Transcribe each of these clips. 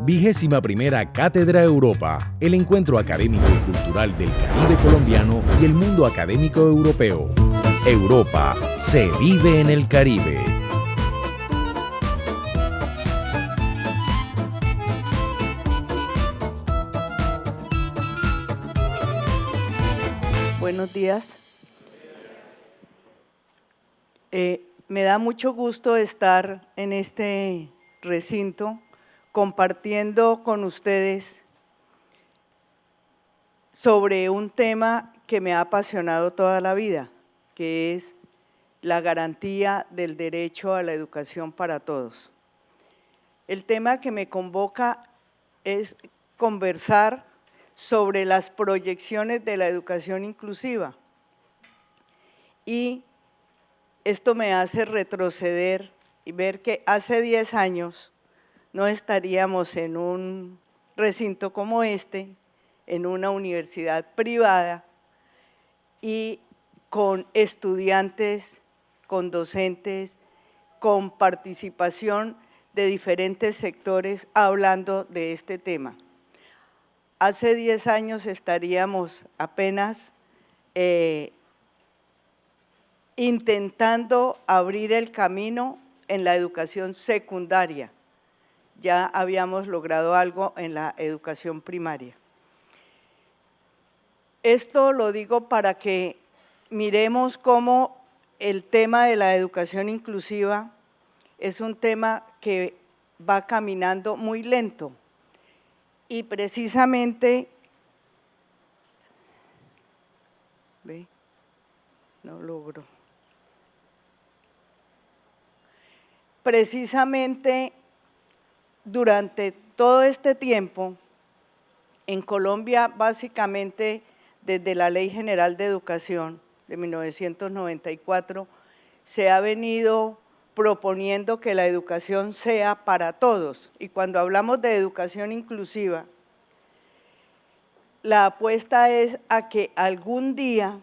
21ª Cátedra Europa, el encuentro académico y cultural del Caribe colombiano y el mundo académico europeo. Europa se vive en el Caribe. Buenos días. Me da mucho gusto estar en este recinto compartiendo con ustedes sobre un tema que me ha apasionado toda la vida, que es la garantía del derecho a la educación para todos. El tema que me convoca es conversar sobre las proyecciones de la educación inclusiva y esto me hace retroceder y ver que hace 10 años no estaríamos en un recinto como este, en una universidad privada y con estudiantes, con docentes, con participación de diferentes sectores hablando de este tema. Hace 10 años estaríamos apenas intentando abrir el camino en la educación secundaria. Ya habíamos logrado algo en la educación primaria. Esto lo digo para que miremos cómo el tema de la educación inclusiva es un tema que va caminando muy lento y precisamente, ¿ve? No logro. Precisamente durante todo este tiempo, en Colombia básicamente desde la Ley General de Educación de 1994, se ha venido proponiendo que la educación sea para todos. Y cuando hablamos de educación inclusiva, la apuesta es a que algún día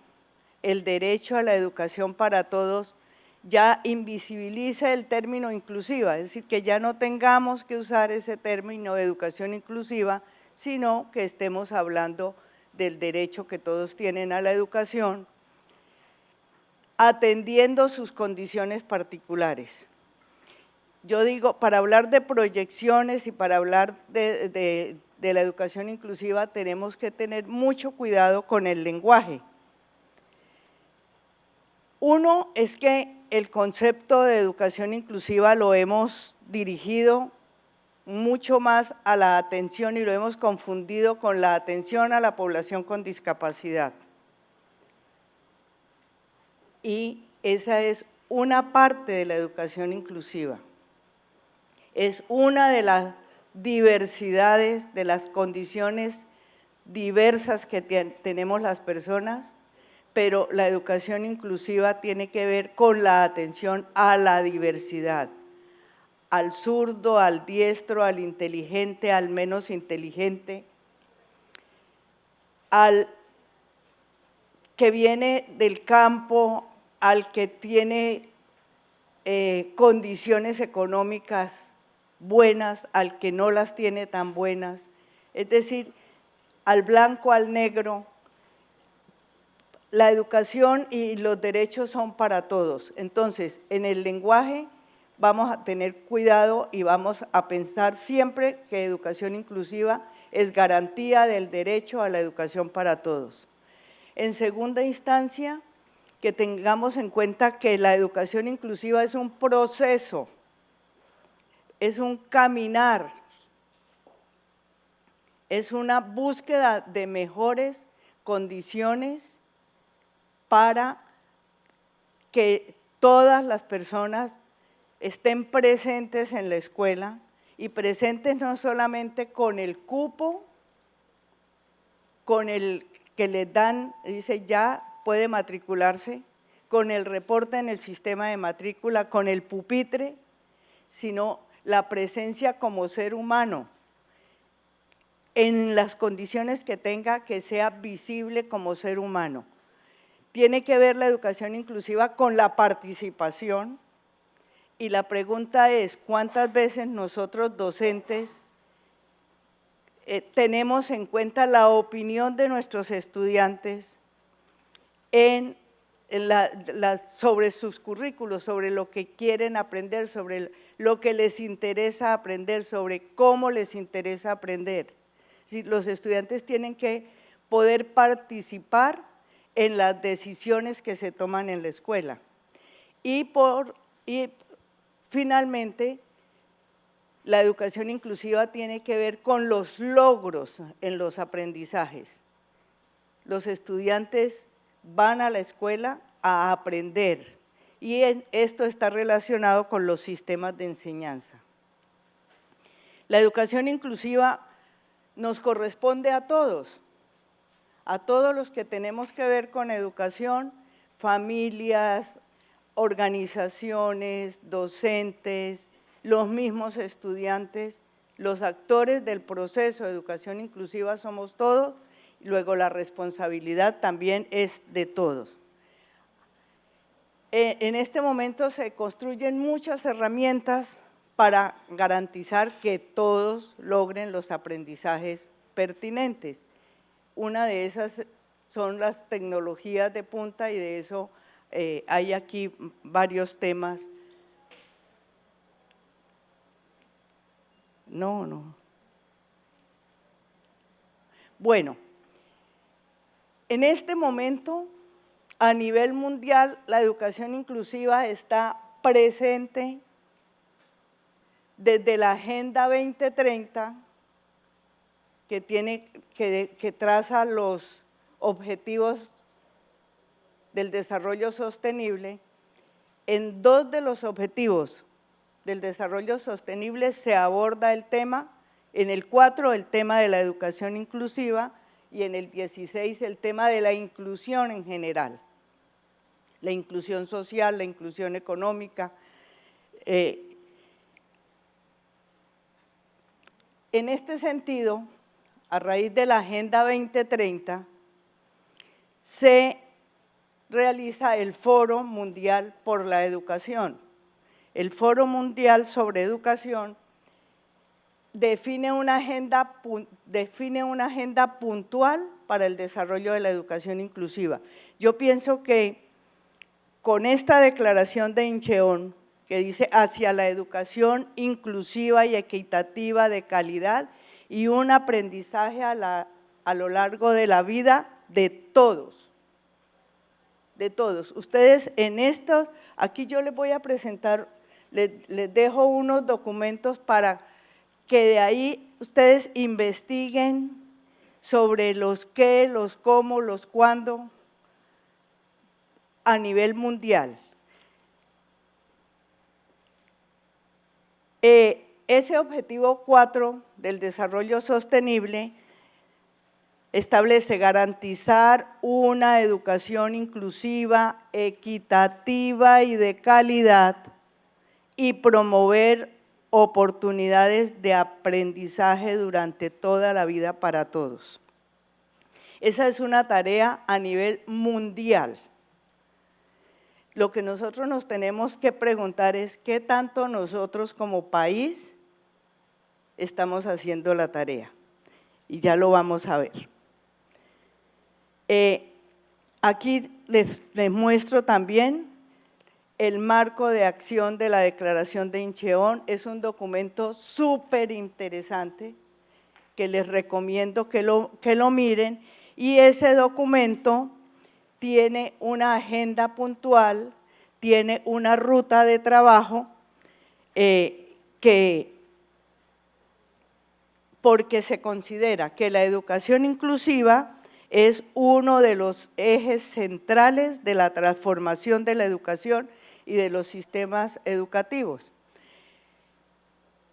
el derecho a la educación para todos ya invisibilice el término inclusiva, es decir, que ya no tengamos que usar ese término de educación inclusiva, sino que estemos hablando del derecho que todos tienen a la educación, atendiendo sus condiciones particulares. Yo digo, para hablar de proyecciones y para hablar de la educación inclusiva tenemos que tener mucho cuidado con el lenguaje. Uno es que el concepto de educación inclusiva lo hemos dirigido mucho más a la atención y lo hemos confundido con la atención a la población con discapacidad. Y esa es una parte de la educación inclusiva. Es una de las diversidades, de las condiciones diversas que tenemos las personas, pero la educación inclusiva tiene que ver con la atención a la diversidad, al zurdo, al diestro, al inteligente, al menos inteligente, al que viene del campo, al que tiene condiciones económicas buenas, al que no las tiene tan buenas, es decir, al blanco, al negro. La educación y los derechos son para todos. Entonces, en el lenguaje vamos a tener cuidado y vamos a pensar siempre que educación inclusiva es garantía del derecho a la educación para todos. En segunda instancia, que tengamos en cuenta que la educación inclusiva es un proceso, es un caminar, es una búsqueda de mejores condiciones para que todas las personas estén presentes en la escuela y presentes no solamente con el cupo, con el que les dan, dice ya puede matricularse, con el reporte en el sistema de matrícula, con el pupitre, sino la presencia como ser humano, en las condiciones que tenga, que sea visible como ser humano. Tiene que ver la educación inclusiva con la participación y la pregunta es, ¿cuántas veces nosotros docentes tenemos en cuenta la opinión de nuestros estudiantes sobre sus currículos, sobre lo que quieren aprender, sobre lo que les interesa aprender, sobre cómo les interesa aprender. Sí, los estudiantes tienen que poder participar en las decisiones que se toman en la escuela. Y finalmente, la educación inclusiva tiene que ver con los logros en los aprendizajes. Los estudiantes van a la escuela a aprender y esto está relacionado con los sistemas de enseñanza. La educación inclusiva nos corresponde a todos los que tenemos que ver con educación, familias, organizaciones, docentes, los mismos estudiantes, los actores del proceso de educación inclusiva somos todos, y luego la responsabilidad también es de todos. En este momento se construyen muchas herramientas para garantizar que todos logren los aprendizajes pertinentes. Una de esas son las tecnologías de punta y de eso hay aquí varios temas. No. Bueno, en este momento, a nivel mundial, la educación inclusiva está presente desde la Agenda 2030, que traza los objetivos del desarrollo sostenible. En 2 de los objetivos del desarrollo sostenible se aborda el tema, en el 4 el tema de la educación inclusiva y en el 16 el tema de la inclusión en general, la inclusión social, la inclusión económica. En este sentido, a raíz de la Agenda 2030, se realiza el Foro Mundial por la Educación. El Foro Mundial sobre Educación define una agenda puntual para el desarrollo de la educación inclusiva. Yo pienso que con esta declaración de Incheon, que dice hacia la educación inclusiva y equitativa de calidad y un aprendizaje a lo largo de la vida de todos. De todos. Ustedes en esto, aquí yo les voy a presentar, les dejo unos documentos para que de ahí ustedes investiguen sobre los qué, los cómo, los cuándo a nivel mundial. Ese objetivo 4 del desarrollo sostenible establece garantizar una educación inclusiva, equitativa y de calidad y promover oportunidades de aprendizaje durante toda la vida para todos. Esa es una tarea a nivel mundial. Lo que nosotros nos tenemos que preguntar es qué tanto nosotros como país estamos haciendo la tarea y ya lo vamos a ver. Aquí les muestro también el marco de acción de la Declaración de Incheon. Es un documento súper interesante que les recomiendo que lo miren y ese documento tiene una agenda puntual, tiene una ruta de trabajo porque se considera que la educación inclusiva es uno de los ejes centrales de la transformación de la educación y de los sistemas educativos.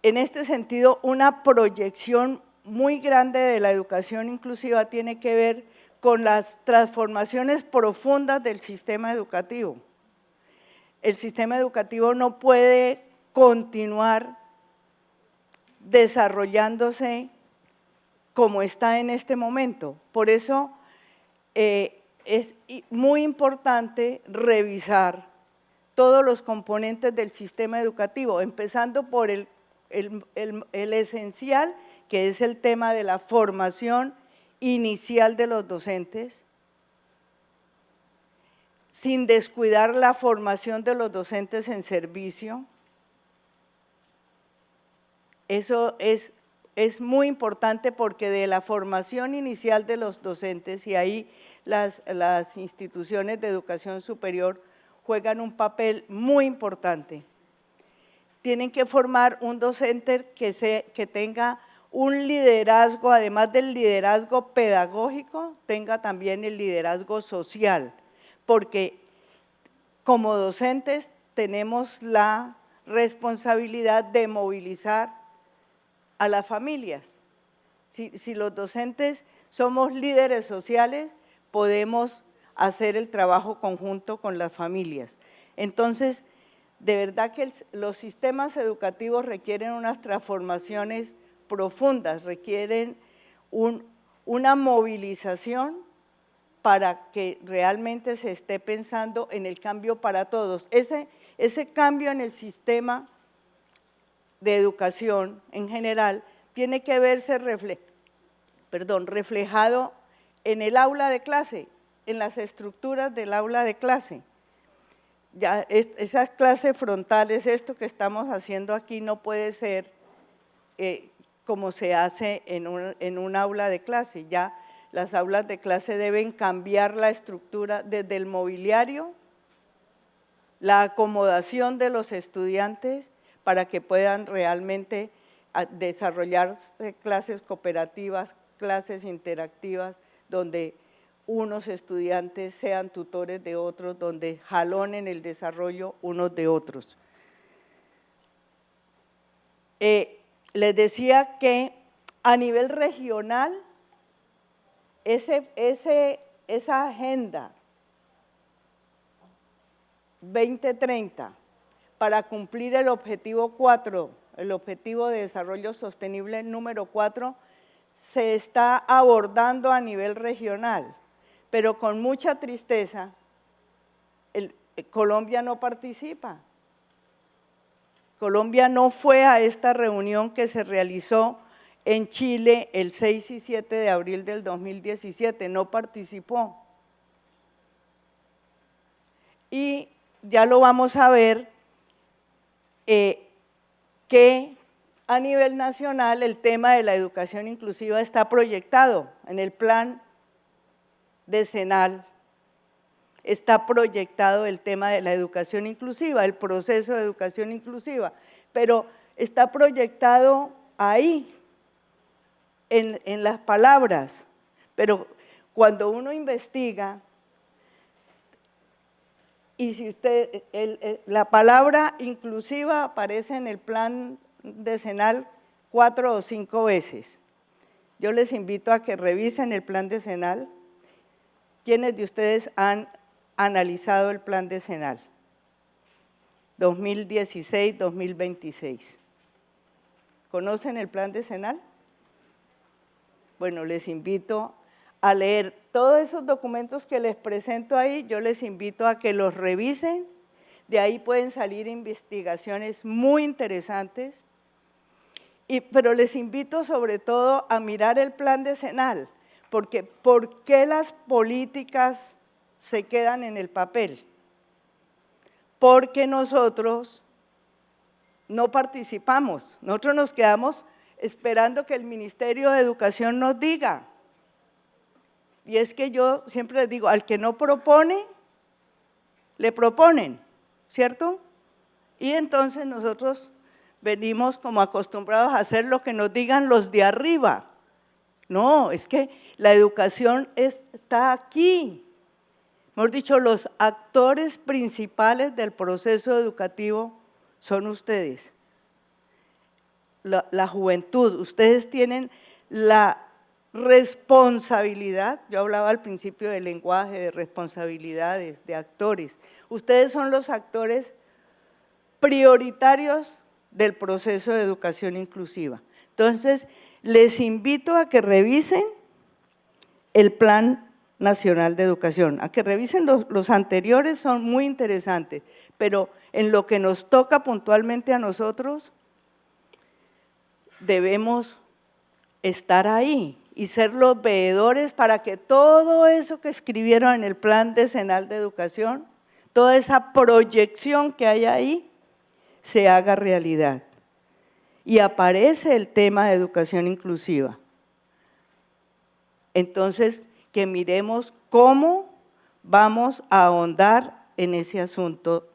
En este sentido, una proyección muy grande de la educación inclusiva tiene que ver con las transformaciones profundas del sistema educativo. El sistema educativo no puede continuar desarrollándose como está en este momento. Por eso es muy importante revisar todos los componentes del sistema educativo, empezando por el esencial, que es el tema de la formación inicial de los docentes, sin descuidar la formación de los docentes en servicio. Eso es muy importante porque de la formación inicial de los docentes, y ahí las instituciones de educación superior juegan un papel muy importante. Tienen que formar un docente que tenga un liderazgo, además del liderazgo pedagógico, tenga también el liderazgo social, porque como docentes tenemos la responsabilidad de movilizar a las familias. Si los docentes somos líderes sociales, podemos hacer el trabajo conjunto con las familias. Entonces, de verdad que los sistemas educativos requieren unas transformaciones profundas, requieren una movilización para que realmente se esté pensando en el cambio para todos. Ese cambio en el sistema de educación en general tiene que verse reflejado en el aula de clase, en las estructuras del aula de clase. Ya esas clases frontales, esto que estamos haciendo aquí no puede ser como se hace en un aula de clase. Ya las aulas de clase deben cambiar la estructura desde el mobiliario, la acomodación de los estudiantes para que puedan realmente desarrollarse clases cooperativas, clases interactivas, donde unos estudiantes sean tutores de otros, donde jalonen el desarrollo unos de otros. Les decía que a nivel regional, esa agenda 2030 para cumplir el objetivo 4, el objetivo de desarrollo sostenible número 4, se está abordando a nivel regional, pero con mucha tristeza, Colombia no participa. Colombia no fue a esta reunión que se realizó en Chile el 6 y 7 de abril del 2017, no participó. Y ya lo vamos a ver que a nivel nacional el tema de la educación inclusiva está proyectado en el plan decenal, está proyectado el tema de la educación inclusiva, el proceso de educación inclusiva, pero está proyectado ahí, en las palabras, pero cuando uno investiga, y si la palabra inclusiva aparece en el plan decenal 4 o 5 veces. Yo les invito a que revisen el plan decenal. ¿Quiénes de ustedes han analizado el plan decenal 2016-2026? ¿Conocen el plan decenal? Bueno, les invito a leer todos esos documentos que les presento ahí, yo les invito a que los revisen, de ahí pueden salir investigaciones muy interesantes, pero les invito sobre todo a mirar el plan decenal, porque ¿por qué las políticas se quedan en el papel? Porque nosotros no participamos, nosotros nos quedamos esperando que el Ministerio de Educación nos diga. Y es que yo siempre les digo, al que no propone, le proponen, ¿cierto? Y entonces nosotros venimos como acostumbrados a hacer lo que nos digan los de arriba. No, es que la educación está aquí. Mejor dicho, los actores principales del proceso educativo son ustedes. La juventud, ustedes tienen la responsabilidad, yo hablaba al principio del lenguaje, de responsabilidades, de actores. Ustedes son los actores prioritarios del proceso de educación inclusiva. Entonces, les invito a que revisen el Plan Nacional de Educación, a que revisen los anteriores, son muy interesantes, pero en lo que nos toca puntualmente a nosotros, debemos estar ahí y ser los veedores para que todo eso que escribieron en el Plan Decenal de Educación, toda esa proyección que hay ahí, se haga realidad. Y aparece el tema de educación inclusiva. Entonces, que miremos cómo vamos a ahondar en ese asunto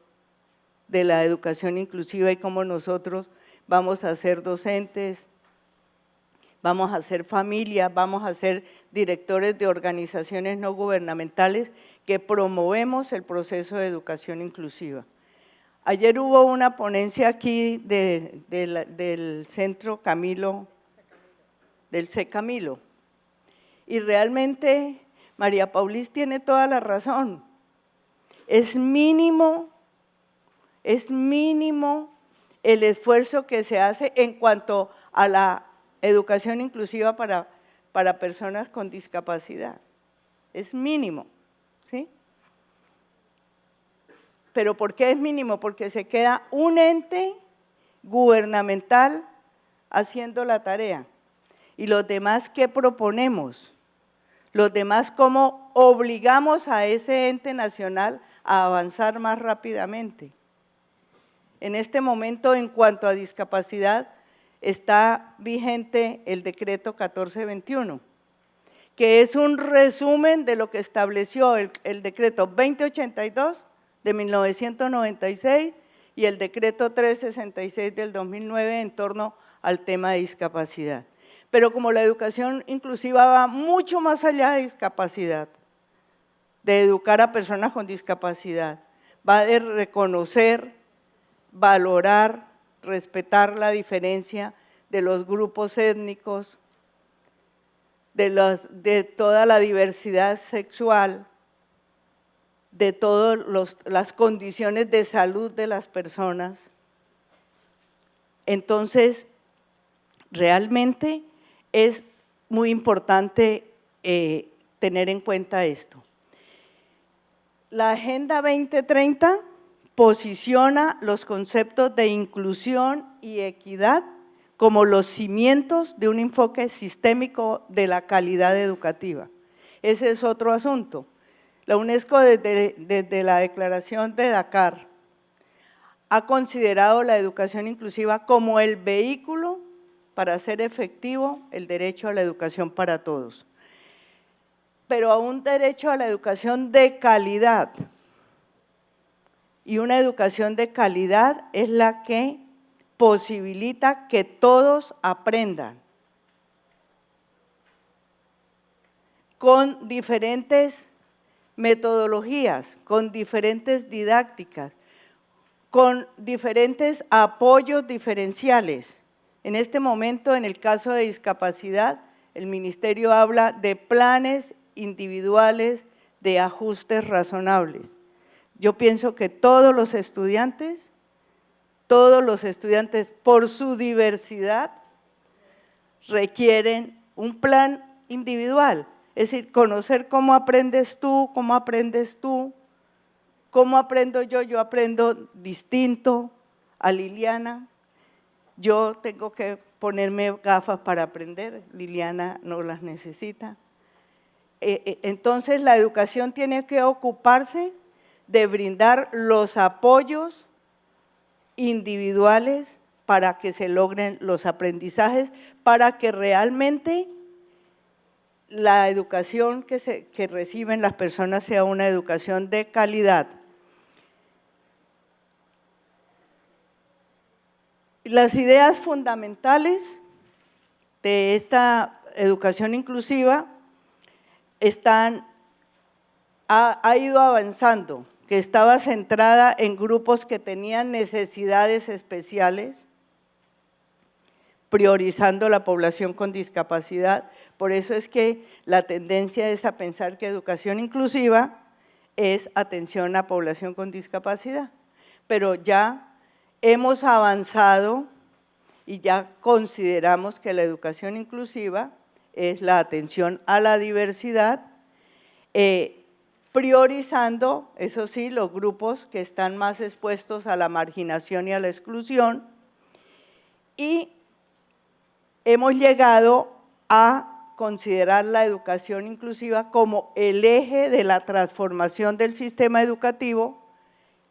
de la educación inclusiva y cómo nosotros vamos a ser docentes, vamos a ser familia, vamos a ser directores de organizaciones no gubernamentales que promovemos el proceso de educación inclusiva. Ayer hubo una ponencia aquí del Centro Camilo, del C. Camilo, y realmente María Paulis tiene toda la razón. Es mínimo el esfuerzo que se hace en cuanto a la educación inclusiva para personas con discapacidad. Es mínimo, ¿sí? ¿Pero por qué es mínimo? Porque se queda un ente gubernamental haciendo la tarea. ¿Y los demás qué proponemos? Los demás, ¿cómo obligamos a ese ente nacional a avanzar más rápidamente? En este momento, en cuanto a discapacidad, está vigente el decreto 1421, que es un resumen de lo que estableció el decreto 2082 de 1996 y el decreto 366 del 2009 en torno al tema de discapacidad. Pero como la educación inclusiva va mucho más allá de discapacidad, de educar a personas con discapacidad, va de reconocer, valorar, respetar la diferencia de los grupos étnicos, de toda la diversidad sexual, de todas las condiciones de salud de las personas. Entonces, realmente es muy importante tener en cuenta esto. La Agenda 2030 posiciona los conceptos de inclusión y equidad como los cimientos de un enfoque sistémico de la calidad educativa. Ese es otro asunto. La UNESCO desde la Declaración de Dakar ha considerado la educación inclusiva como el vehículo para hacer efectivo el derecho a la educación para todos, pero a un derecho a la educación de calidad. Y una educación de calidad es la que posibilita que todos aprendan con diferentes metodologías, con diferentes didácticas, con diferentes apoyos diferenciales. En este momento, en el caso de discapacidad, el Ministerio habla de planes individuales de ajustes razonables. Yo pienso que todos los estudiantes por su diversidad requieren un plan individual, es decir, conocer cómo aprendes tú, cómo aprendo yo aprendo distinto a Liliana, yo tengo que ponerme gafas para aprender, Liliana no las necesita. Entonces la educación tiene que ocuparse de brindar los apoyos individuales para que se logren los aprendizajes, para que realmente la educación que reciben las personas sea una educación de calidad. Las ideas fundamentales de esta educación inclusiva ha ido avanzando, que estaba centrada en grupos que tenían necesidades especiales, priorizando la población con discapacidad. Por eso es que la tendencia es a pensar que educación inclusiva es atención a población con discapacidad. Pero ya hemos avanzado y ya consideramos que la educación inclusiva es la atención a la diversidad, priorizando, eso sí, los grupos que están más expuestos a la marginación y a la exclusión, y hemos llegado a considerar la educación inclusiva como el eje de la transformación del sistema educativo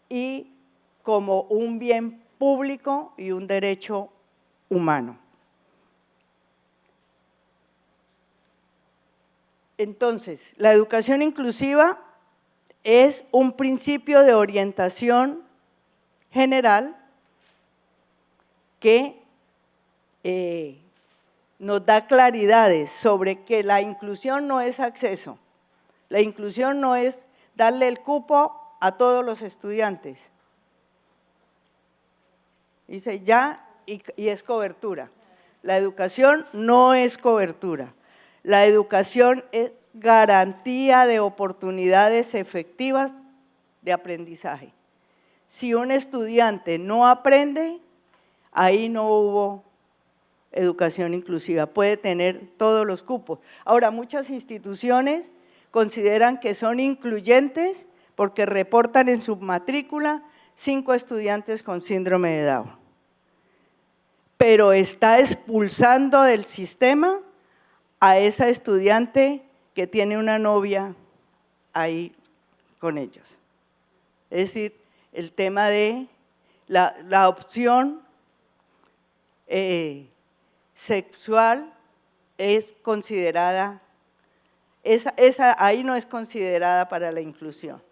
y como un bien público y un derecho humano. Entonces, la educación inclusiva es un principio de orientación general que nos da claridades sobre que la inclusión no es acceso, la inclusión no es darle el cupo a todos los estudiantes. Dice ya y es cobertura. La educación no es cobertura. La educación es garantía de oportunidades efectivas de aprendizaje. Si un estudiante no aprende, ahí no hubo educación inclusiva, puede tener todos los cupos. Ahora, muchas instituciones consideran que son incluyentes porque reportan en su matrícula 5 estudiantes con síndrome de Down. Pero está expulsando del sistema a esa estudiante que tiene una novia ahí con ellos. Es decir, el tema de la opción sexual es considerada, ahí no es considerada para la inclusión.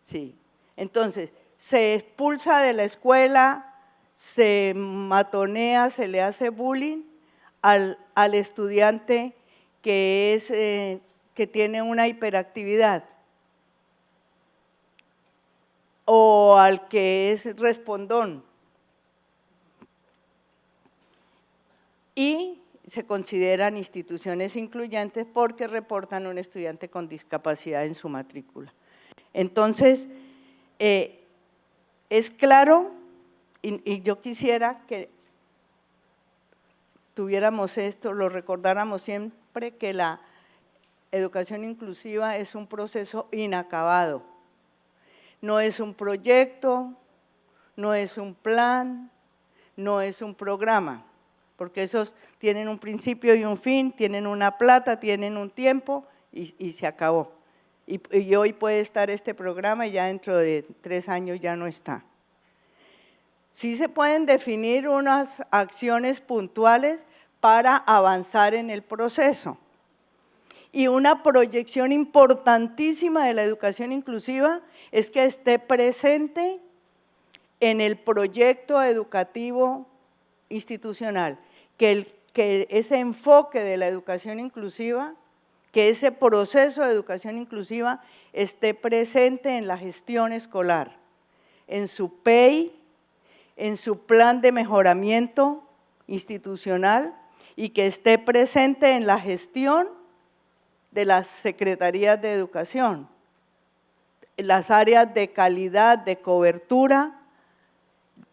Sí. Entonces, se expulsa de la escuela, se matonea, se le hace bullying al estudiante que tiene una hiperactividad o al que es respondón. Y se consideran instituciones incluyentes porque reportan un estudiante con discapacidad en su matrícula. Entonces, es claro, y yo quisiera que tuviéramos esto, lo recordáramos siempre, que la educación inclusiva es un proceso inacabado. No es un proyecto, no es un plan, no es un programa, porque esos tienen un principio y un fin, tienen una plata, tienen un tiempo y se acabó. Y hoy puede estar este programa y ya dentro de 3 años ya no está. Sí se pueden definir unas acciones puntuales para avanzar en el proceso. Y una proyección importantísima de la educación inclusiva es que esté presente en el proyecto educativo institucional, que ese enfoque de la educación inclusiva, que ese proceso de educación inclusiva esté presente en la gestión escolar, en su PEI, en su plan de mejoramiento institucional y que esté presente en la gestión de las secretarías de educación, las áreas de calidad, de cobertura,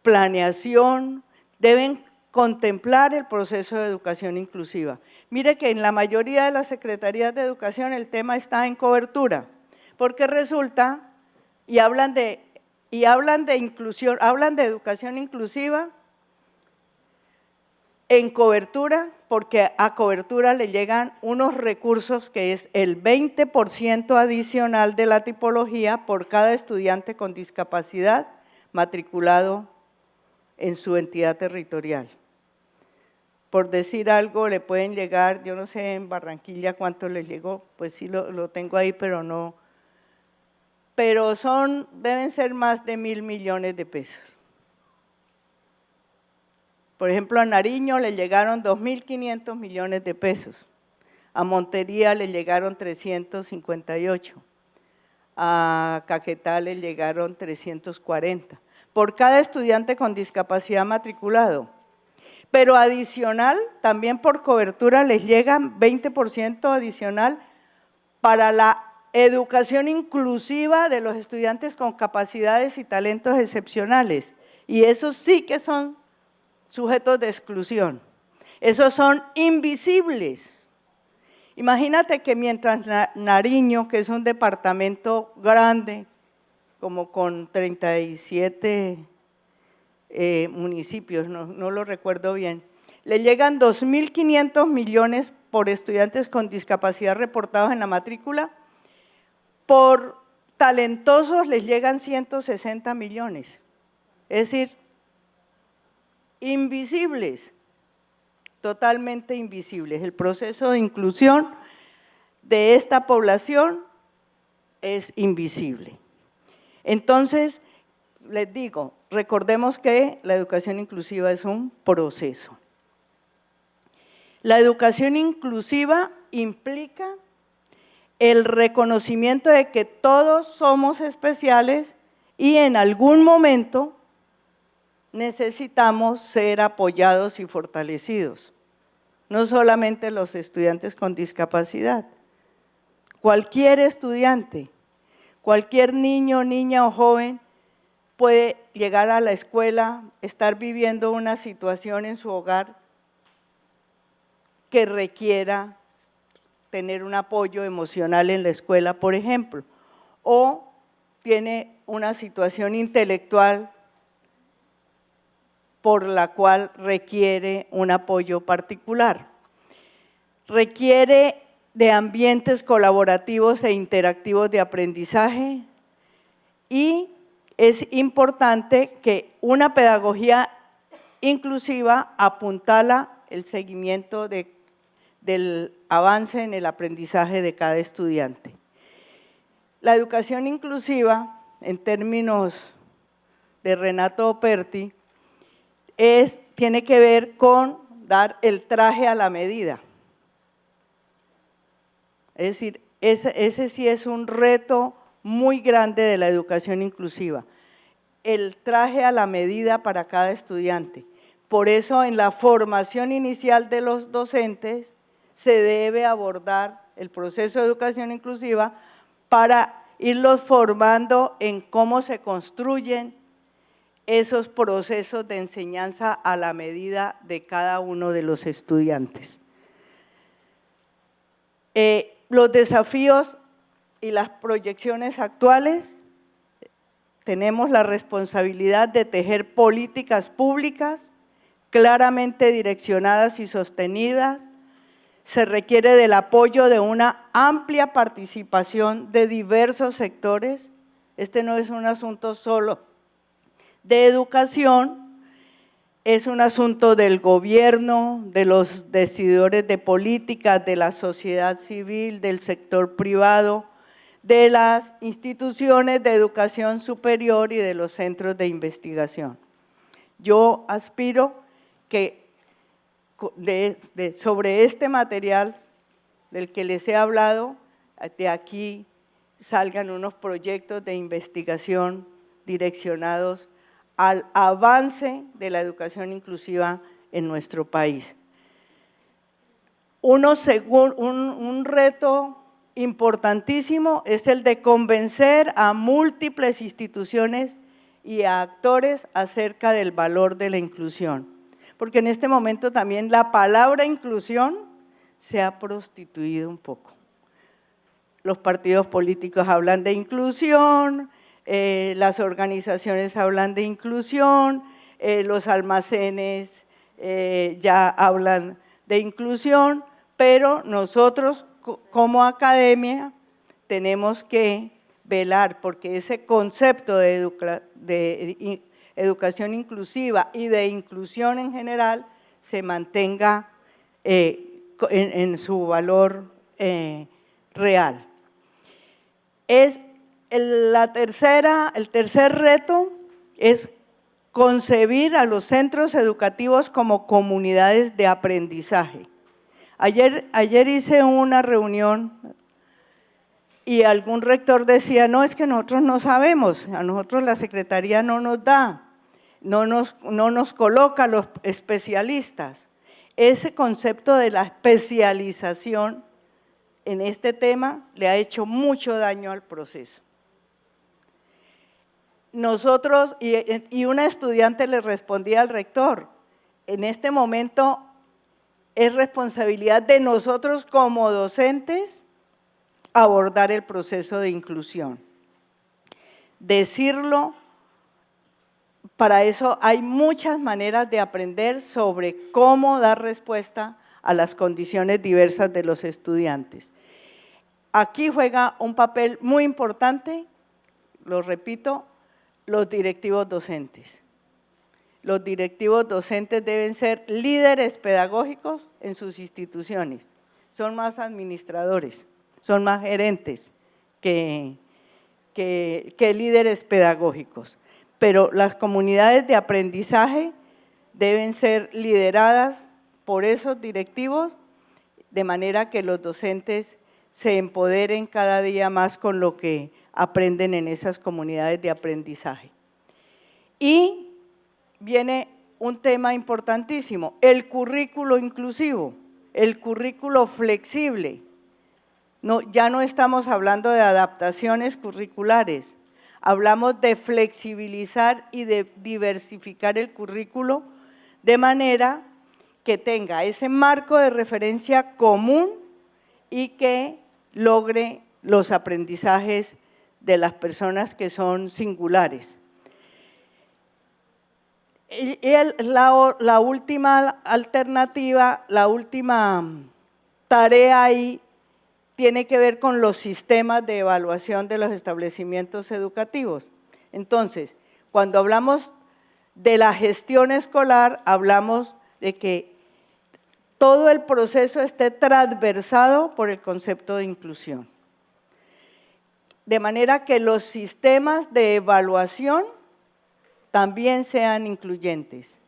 planeación, deben contemplar el proceso de educación inclusiva. Mire que en la mayoría de las secretarías de educación el tema está en cobertura, porque resulta, y hablan de inclusión, hablan de educación inclusiva en cobertura, porque a cobertura le llegan unos recursos que es el 20% adicional de la tipología por cada estudiante con discapacidad matriculado en su entidad territorial. Por decir algo, le pueden llegar, yo no sé en Barranquilla cuánto les llegó, pues sí lo tengo ahí, pero no. Pero deben ser más de 1.000 millones de pesos. Por ejemplo, a Nariño le llegaron 2.500 millones de pesos, a Montería le llegaron 358, a Caquetá le llegaron 340, por cada estudiante con discapacidad matriculado. Pero adicional, también por cobertura les llegan 20% adicional para la educación inclusiva de los estudiantes con capacidades y talentos excepcionales. Y esos sí que son sujetos de exclusión. Esos son invisibles. Imagínate que mientras Nariño, que es un departamento grande, como con 37 municipios, no lo recuerdo bien, le llegan 2.500 millones por estudiantes con discapacidad reportados en la matrícula, por talentosos les llegan 160 millones, es decir, invisibles, totalmente invisibles. El proceso de inclusión de esta población es invisible. Entonces, les digo, recordemos que la educación inclusiva es un proceso. La educación inclusiva implica el reconocimiento de que todos somos especiales y en algún momento necesitamos ser apoyados y fortalecidos. No solamente los estudiantes con discapacidad, cualquier estudiante, cualquier niño, niña o joven puede llegar a la escuela, estar viviendo una situación en su hogar que requiera tener un apoyo emocional en la escuela, por ejemplo, o tiene una situación intelectual por la cual requiere un apoyo particular. Requiere de ambientes colaborativos e interactivos de aprendizaje y es importante que una pedagogía inclusiva apuntala el seguimiento del avance en el aprendizaje de cada estudiante. La educación inclusiva, en términos de Renato Operti, tiene que ver con dar el traje a la medida. Es decir, ese sí es un reto muy grande de la educación inclusiva, el traje a la medida para cada estudiante. Por eso en la formación inicial de los docentes se debe abordar el proceso de educación inclusiva para irlos formando en cómo se construyen esos procesos de enseñanza a la medida de cada uno de los estudiantes. Los desafíos y las proyecciones actuales, tenemos la responsabilidad de tejer políticas públicas claramente direccionadas y sostenidas. Se requiere del apoyo de una amplia participación de diversos sectores. Este no es un asunto solo de educación, es un asunto del gobierno, de los decididores de políticas, de la sociedad civil, del sector privado, de las instituciones de educación superior y de los centros de investigación. Yo aspiro que sobre este material del que les he hablado, de aquí salgan unos proyectos de investigación direccionados al avance de la educación inclusiva en nuestro país. Un reto importantísimo es el de convencer a múltiples instituciones y a actores acerca del valor de la inclusión, porque en este momento también la palabra inclusión se ha prostituido un poco. Los partidos políticos hablan de inclusión, las organizaciones hablan de inclusión, los almacenes ya hablan de inclusión, pero nosotros como academia tenemos que velar porque ese concepto de educación inclusiva y de inclusión en general se mantenga en su valor real. El tercer reto es concebir a los centros educativos como comunidades de aprendizaje. Ayer hice una reunión y algún rector decía, no, es que nosotros no sabemos, a nosotros la Secretaría no nos da, no nos coloca los especialistas. Ese concepto de la especialización en este tema le ha hecho mucho daño al proceso. Nosotros, y una estudiante le respondía al rector, en este momento es responsabilidad de nosotros como docentes abordar el proceso de inclusión. Decirlo, para eso hay muchas maneras de aprender sobre cómo dar respuesta a las condiciones diversas de los estudiantes. Aquí juega un papel muy importante, lo repito, los directivos docentes. Los directivos docentes deben ser líderes pedagógicos en sus instituciones, son más administradores, son más gerentes que líderes pedagógicos, pero las comunidades de aprendizaje deben ser lideradas por esos directivos, de manera que los docentes se empoderen cada día más con lo que aprenden en esas comunidades de aprendizaje. Y viene un tema importantísimo, el currículo inclusivo, el currículo flexible. No, ya no estamos hablando de adaptaciones curriculares, hablamos de flexibilizar y de diversificar el currículo de manera que tenga ese marco de referencia común y que logre los aprendizajes de las personas que son singulares. Y la última alternativa, la última tarea ahí tiene que ver con los sistemas de evaluación de los establecimientos educativos. Entonces, cuando hablamos de la gestión escolar, hablamos de que todo el proceso esté transversado por el concepto de inclusión. De manera que los sistemas de evaluación también sean incluyentes.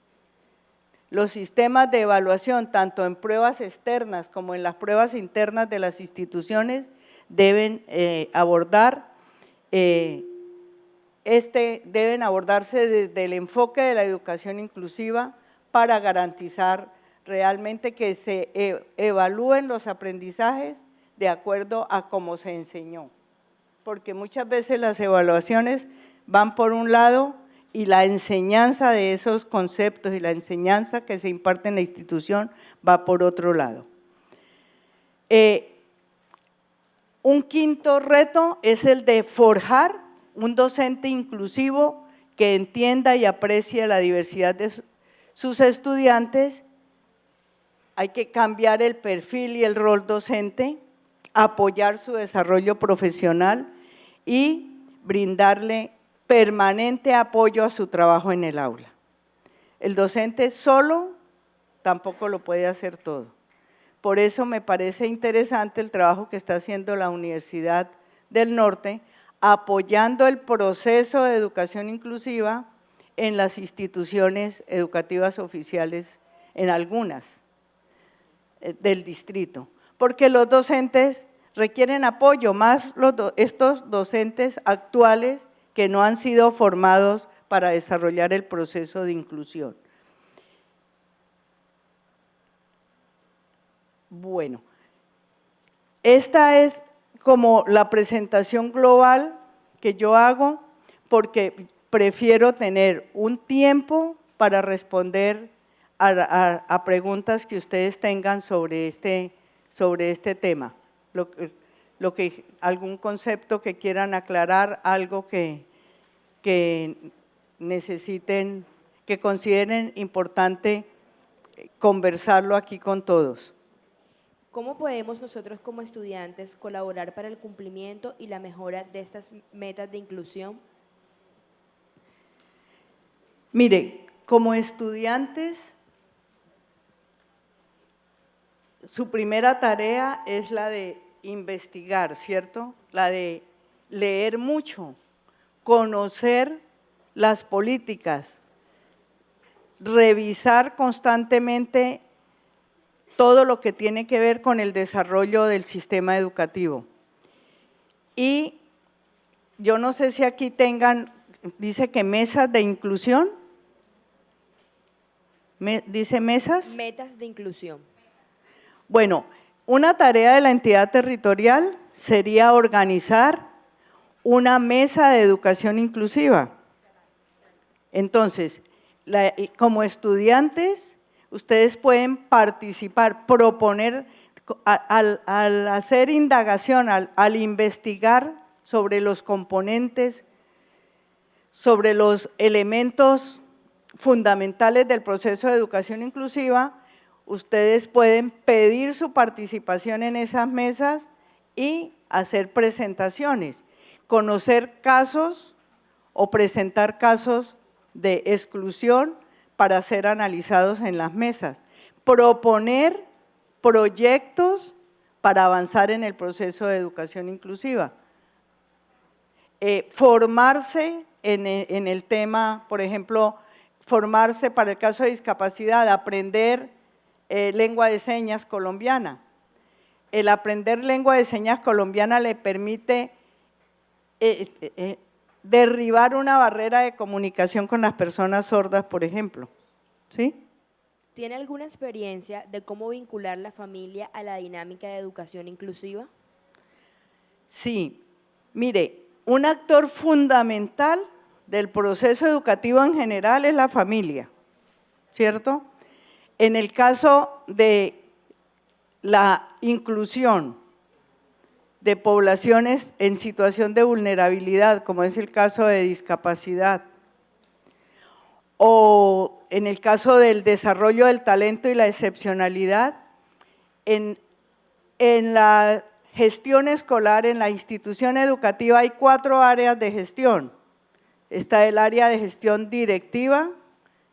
Los sistemas de evaluación, tanto en pruebas externas como en las pruebas internas de las instituciones, deben abordarse desde el enfoque de la educación inclusiva para garantizar realmente que se evalúen los aprendizajes de acuerdo a cómo se enseñó. Porque muchas veces las evaluaciones van por un lado y la enseñanza de esos conceptos y la enseñanza que se imparte en la institución va por otro lado. Un quinto reto es el de forjar un docente inclusivo que entienda y aprecie la diversidad de sus estudiantes. Hay que cambiar el perfil y el rol docente, apoyar su desarrollo profesional y brindarle permanente apoyo a su trabajo en el aula. El docente solo tampoco lo puede hacer todo. Por eso me parece interesante el trabajo que está haciendo la Universidad del Norte, apoyando el proceso de educación inclusiva en las instituciones educativas oficiales, en algunas del distrito, porque los docentes requieren apoyo, más estos docentes actuales que no han sido formados para desarrollar el proceso de inclusión. Bueno, esta es como la presentación global que yo hago, porque prefiero tener un tiempo para responder a preguntas que ustedes tengan sobre este tema. Algún concepto que quieran aclarar, algo que necesiten, que consideren importante conversarlo aquí con todos. ¿Cómo podemos nosotros como estudiantes colaborar para el cumplimiento y la mejora de estas metas de inclusión? Mire, como estudiantes, su primera tarea es la de investigar, ¿cierto? La de leer mucho, conocer las políticas, revisar constantemente todo lo que tiene que ver con el desarrollo del sistema educativo. Y yo no sé si aquí tengan, dice que mesas de inclusión, ¿dice mesas? Metas de inclusión. Bueno, una tarea de la entidad territorial sería organizar una mesa de educación inclusiva. Entonces, como estudiantes, ustedes pueden participar, proponer, al hacer indagación, al investigar sobre los componentes, sobre los elementos fundamentales del proceso de educación inclusiva, ustedes pueden pedir su participación en esas mesas y hacer presentaciones, conocer casos o presentar casos de exclusión para ser analizados en las mesas, proponer proyectos para avanzar en el proceso de educación inclusiva, formarse en el tema, por ejemplo, formarse para el caso de discapacidad, aprender lengua de señas colombiana. El aprender lengua de señas colombiana le permite derribar una barrera de comunicación con las personas sordas, por ejemplo, ¿sí? ¿Tiene alguna experiencia de cómo vincular la familia a la dinámica de educación inclusiva? Sí, mire, un actor fundamental del proceso educativo en general es la familia, ¿cierto? En el caso de la inclusión de poblaciones en situación de vulnerabilidad, como es el caso de discapacidad, o en el caso del desarrollo del talento y la excepcionalidad, en la gestión escolar, en la institución educativa hay 4 áreas de gestión. Está el área de gestión directiva,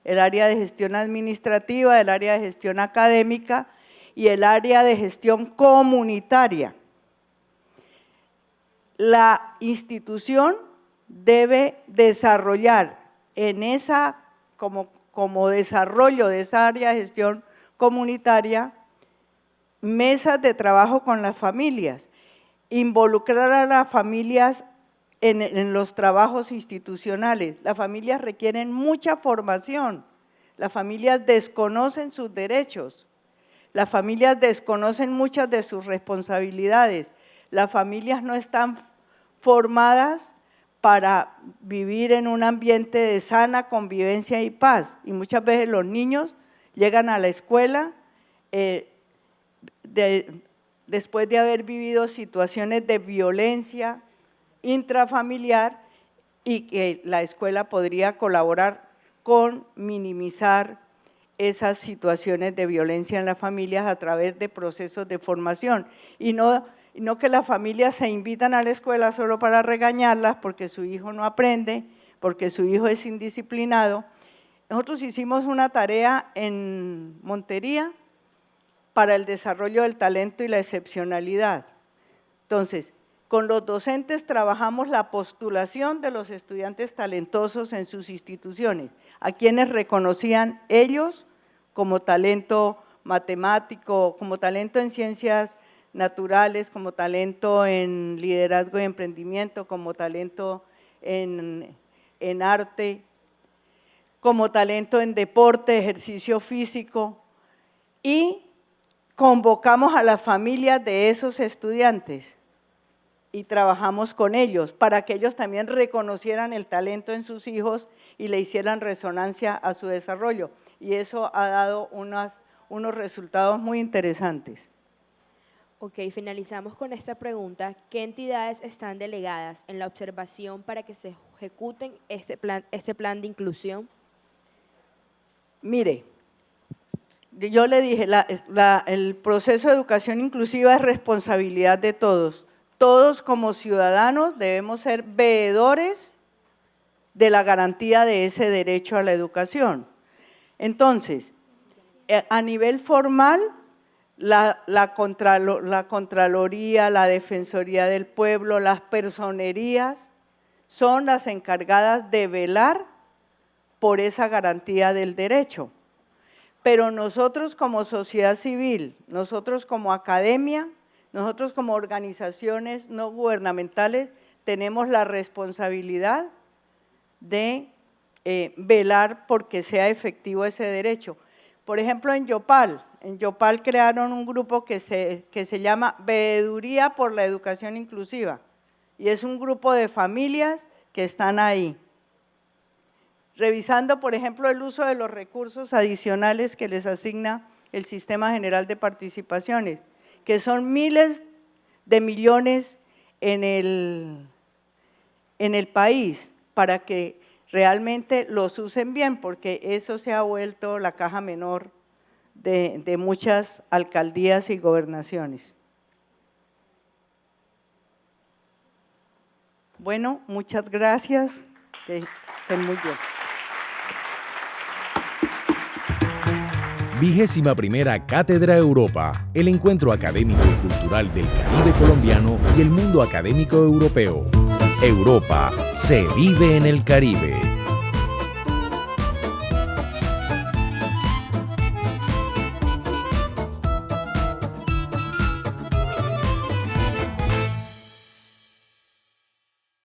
el área de gestión administrativa, el área de gestión académica y el área de gestión comunitaria. La institución debe desarrollar en esa, como desarrollo de esa área de gestión comunitaria, mesas de trabajo con las familias, involucrar a las familias en los trabajos institucionales. Las familias requieren mucha formación, las familias desconocen sus derechos, las familias desconocen muchas de sus responsabilidades, las familias no están formadas para vivir en un ambiente de sana convivencia y paz, y muchas veces los niños llegan a la escuela después de haber vivido situaciones de violencia intrafamiliar y que la escuela podría colaborar con minimizar esas situaciones de violencia en las familias a través de procesos de formación y no que las familias se invitan a la escuela solo para regañarlas porque su hijo no aprende, porque su hijo es indisciplinado. Nosotros hicimos una tarea en Montería para el desarrollo del talento y la excepcionalidad. Entonces, con los docentes trabajamos la postulación de los estudiantes talentosos en sus instituciones, a quienes reconocían ellos como talento matemático, como talento en ciencias naturales, como talento en liderazgo y emprendimiento, como talento en arte, como talento en deporte, ejercicio físico, y convocamos a las familias de esos estudiantes y trabajamos con ellos para que ellos también reconocieran el talento en sus hijos y le hicieran resonancia a su desarrollo. Y eso ha dado unos resultados muy interesantes. Ok, finalizamos con esta pregunta. ¿Qué entidades están delegadas en la observación para que se ejecuten este plan de inclusión? Mire, yo le dije, el proceso de educación inclusiva es responsabilidad de todos. Todos como ciudadanos debemos ser veedores de la garantía de ese derecho a la educación. Entonces, a nivel formal, la Contraloría, la Defensoría del Pueblo, las personerías son las encargadas de velar por esa garantía del derecho. Pero nosotros como sociedad civil, nosotros como academia, nosotros como organizaciones no gubernamentales tenemos la responsabilidad de velar porque sea efectivo ese derecho. Por ejemplo, en Yopal crearon un grupo que se llama Veeduría por la Educación Inclusiva y es un grupo de familias que están ahí, revisando, por ejemplo, el uso de los recursos adicionales que les asigna el Sistema General de Participaciones, que son miles de millones en el país, para que realmente los usen bien, porque eso se ha vuelto la caja menor de muchas alcaldías y gobernaciones. Bueno, muchas gracias. Que estén muy bien. 21ª Cátedra Europa, el encuentro académico y cultural del Caribe colombiano y el mundo académico europeo. Europa se vive en el Caribe.